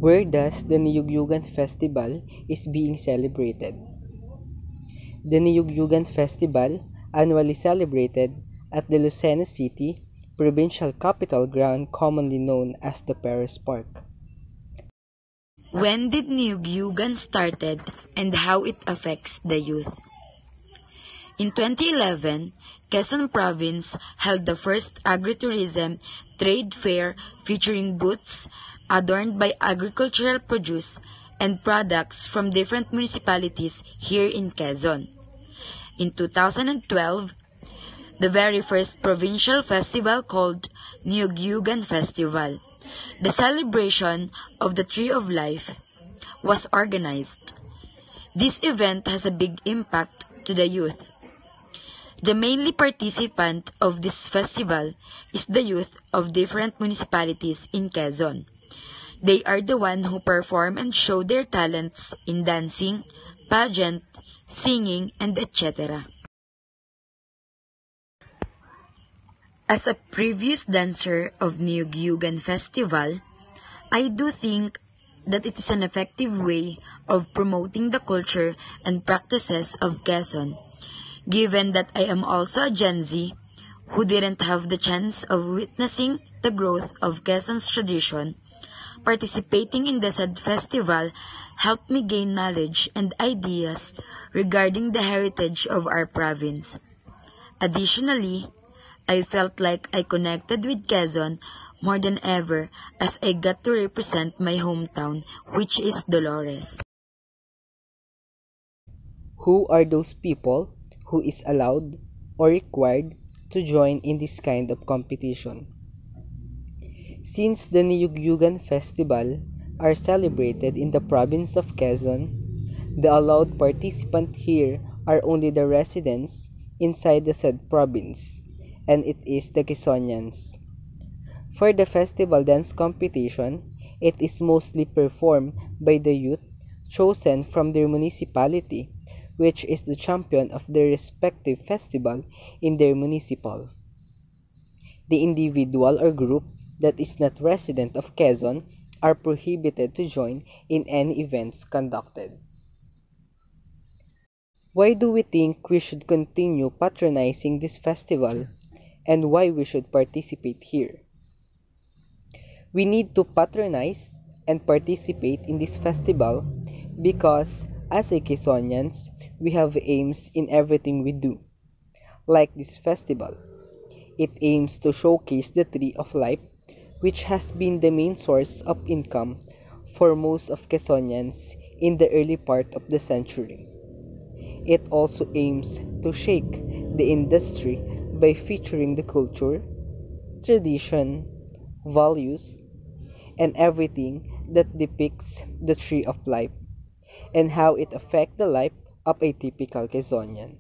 Where thus the Niyugyugan Festival is being celebrated. The Niyugyugan Festival, annually celebrated at the Lucena City provincial capital ground commonly known as the Paris Park. When did Niyugyugan started and how it affects the youth? In 2011, Quezon Province held the first agritourism trade fair featuring booths adorned by agricultural produce and products from different municipalities here in Quezon. In 2012, the very first provincial festival called Niyugyugan Festival, the celebration of the Tree of Life, was organized. This event has a big impact to the youth. The mainly participant of this festival is the youth of different municipalities in Quezon. They are the one who perform and show their talents in dancing, pageant, singing, and etc. As a previous dancer of Niyugyugan Festival, I do think that it is an effective way of promoting the culture and practices of Quezon. Given that I am also a Gen Z who didn't have the chance of witnessing the growth of Quezon's tradition, participating in the said festival helped me gain knowledge and ideas regarding the heritage of our province. Additionally, I felt like I connected with Quezon more than ever as I got to represent my hometown, which is Dolores. Who are those people who is allowed or required to join in this kind of competition? Since the Niyugyugan Festival are celebrated in the province of Quezon, the allowed participants here are only the residents inside the said province, and it is the Quezonians. For the festival dance competition, it is mostly performed by the youth chosen from their municipality, which is the champion of their respective festival in their municipal. The individual or group that is not resident of Quezon are prohibited to join in any events conducted. Why do we think we should continue patronizing this festival and why we should participate here? We need to patronize and participate in this festival because as a Quezonians, we have aims in everything we do. Like this festival, it aims to showcase the Tree of Life, which has been the main source of income for most of Quezonians in the early part of the century. It also aims to shake the industry by featuring the culture, tradition, values, and everything that depicts the Tree of Life and how it affects the life of a typical Quezonian.